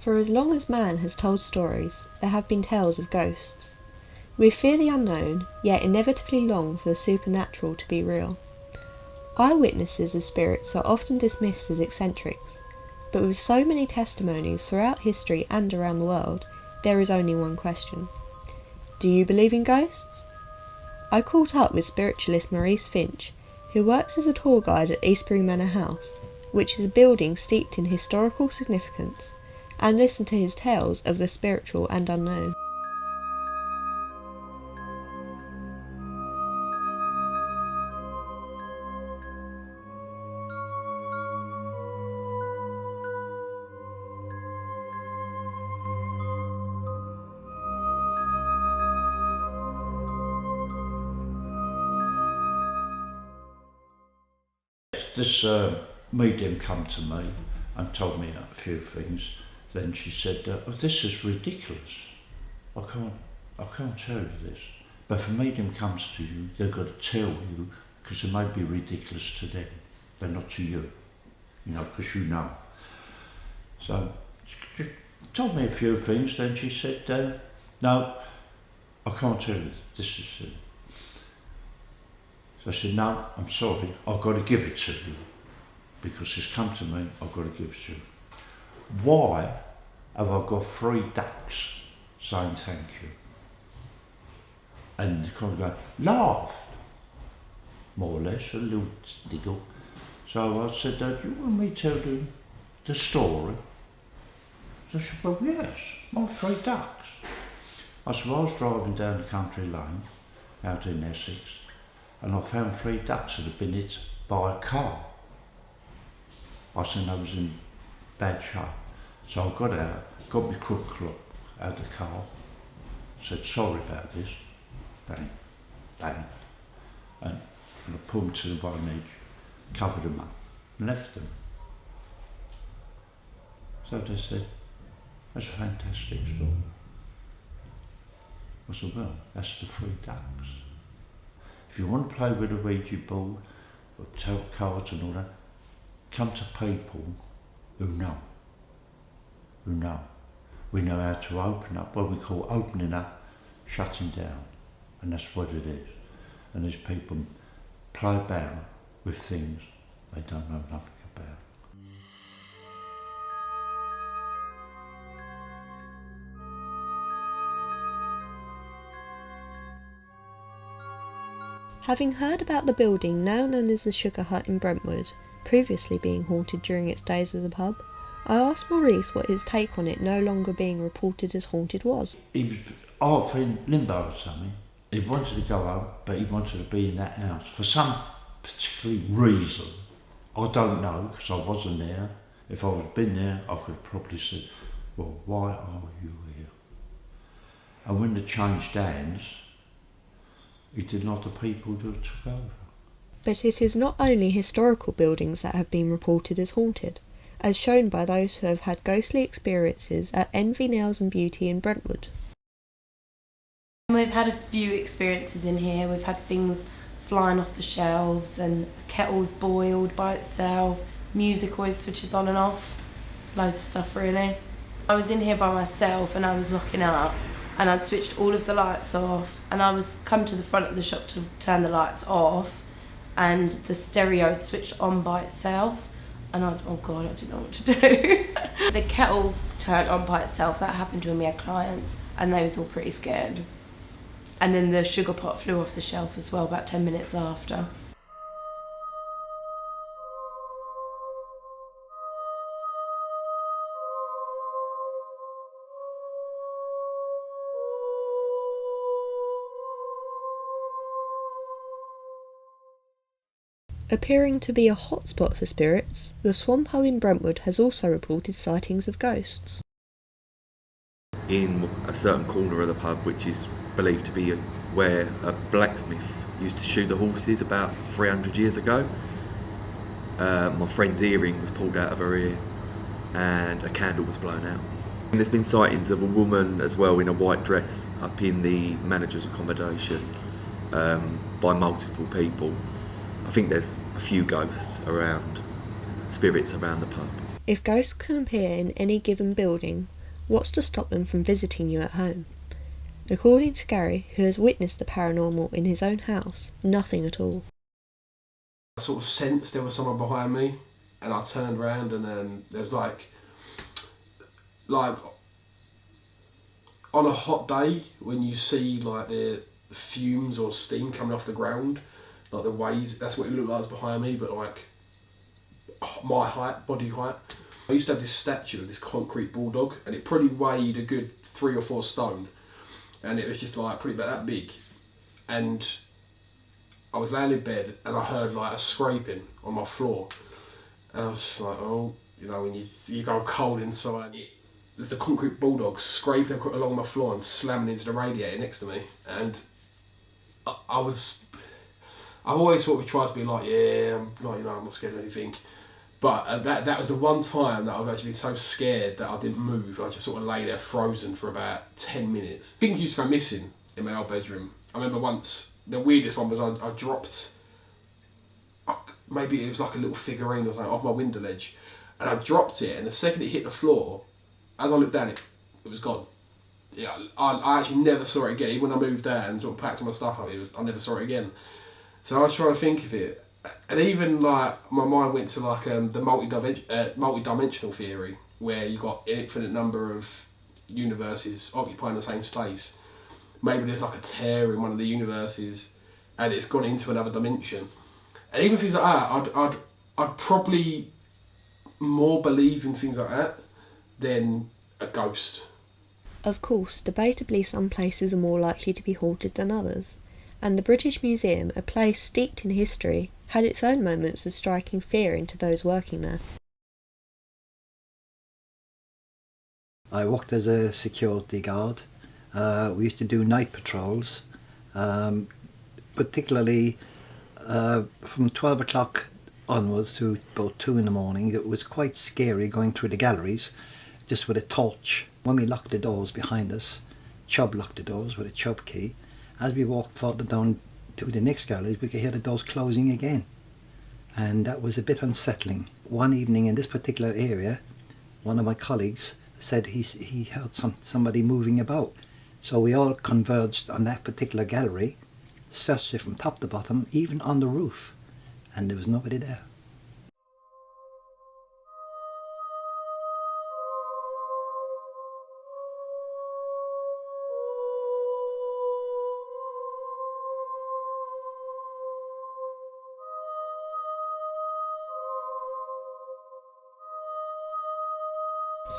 For as long as man has told stories, there have been tales of ghosts. We fear the unknown, yet inevitably long for the supernatural to be real. Eyewitnesses of spirits are often dismissed as eccentrics, but with so many testimonies throughout history and around the world, there is only one question. Do you believe in ghosts? I caught up with spiritualist Maurice Finch, who works as a tour guide at Eastbury Manor House, which is a building steeped in historical significance, and listened to his tales of the spiritual and unknown. This medium come to me and told me a few things. Then she said, "Oh, this is ridiculous. I can't tell you this. But if a medium comes to you, they've got to tell you because it might be ridiculous to them, but not to you. You know, because you know." So she told me a few things. Then she said, "No, I can't tell you. This is." So I said, "No, I'm sorry, I've got to give it to you because it's come to me, I've got to give it to you. Why have I got 3 ducks saying thank you?" And the kind of go, laughed, more or less, a little giggle. So I said, "Do you want me to tell you the story?" So she said, "Well, yes, my 3 ducks. I said, "Well, I was driving down the country lane out in Essex, and I found 3 ducks that had been hit by a car." I said, "I was in bad shape." So I got out, got my crook clock out of the car, said, "Sorry about this," bang, bang, and I pulled them to the one edge, covered them up, and left them. So they said, "That's a fantastic story." I said, "Well, that's the 3 ducks. If you want to play with a Ouija board or tell cards and all that, come to people who know. Who know. We know how to open up, what we call opening up, shutting down, and that's what it is. And these people play about with things they don't know nothing about." Having heard about the building now known as the Sugar Hut in Brentwood, previously being haunted during its days as a pub, I asked Maurice what his take on it no longer being reported as haunted was. He was half in limbo or something. He wanted to go home, but he wanted to be in that house for some particular reason. I don't know, because I wasn't there. If I had been there, I could have probably said, "Well, why are you here?" And when they changed hands, he didn't like the people that took over. But it is not only historical buildings that have been reported as haunted, as shown by those who have had ghostly experiences at Envy Nails and Beauty in Brentwood. We've had a few experiences in here. We've had things flying off the shelves and kettles boiled by itself, music always switches on and off, loads of stuff really. I was in here by myself and I was locking up and I'd switched all of the lights off and I was come to the front of the shop to turn the lights off and the stereo had switched on by itself and oh god, I didn't know what to do. The kettle turned on by itself. That happened when we had clients and they was all pretty scared. And then the sugar pot flew off the shelf as well about 10 minutes after. Appearing to be a hotspot for spirits, the Swamp Hole in Brentwood has also reported sightings of ghosts. In a certain corner of the pub, which is believed to be where a blacksmith used to shoe the horses about 300 years ago, my friend's earring was pulled out of her ear and a candle was blown out. And there's been sightings of a woman as well in a white dress up in the manager's accommodation by multiple people. I think there's a few ghosts around, spirits around the pub. If ghosts can appear in any given building, What's to stop them from visiting you at home? According to Gary, who has witnessed the paranormal in his own house, nothing at all. I sort of sensed there was someone behind me, and I turned around, and there was like on a hot day when you see like the fumes or steam coming off the ground, like the waves. That's what it looked like was behind me, but like my height, body height. I used to have this statue of this concrete bulldog, and it probably weighed a good 3 or 4 stone, and it was just like pretty about that big, and I was laying in bed and I heard like a scraping on my floor, and I was like, oh, you know, when you go cold inside, there's the concrete bulldog scraping along my floor and slamming into the radiator next to me, and I've always sort of tried to be like, yeah, I'm not scared of anything, but that was the one time that I've actually been so scared that I didn't move. I just sort of lay there frozen for about 10 minutes. Things used to go missing in my old bedroom. I remember once, the weirdest one was I dropped, maybe it was like a little figurine or something off my window ledge, and I dropped it, and the second it hit the floor, as I looked down, it was gone. Yeah, I actually never saw it again. Even when I moved there and sort of packed all my stuff up, I never saw it again. So I was trying to think of it, and even like my mind went to like the multi-dimensional theory, where you've got an infinite number of universes occupying the same space. Maybe there's like a tear in one of the universes, and it's gone into another dimension. And even things like that, I'd probably more believe in things like that than a ghost. Of course, debatably some places are more likely to be haunted than others, and the British Museum, a place steeped in history, had its own moments of striking fear into those working there. I worked as a security guard. We used to do night patrols, particularly from 12 o'clock onwards to about 2 in the morning. It was quite scary going through the galleries just with a torch. When we locked the doors behind us, Chubb locked the doors with a Chubb key. As we walked further down to the next galleries, we could hear the doors closing again, and that was a bit unsettling. One evening in this particular area, one of my colleagues said he heard somebody moving about, so we all converged on that particular gallery, searched it from top to bottom, even on the roof, and there was nobody there.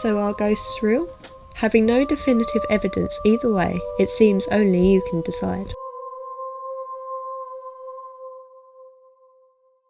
So are ghosts real? Having no definitive evidence either way, it seems only you can decide.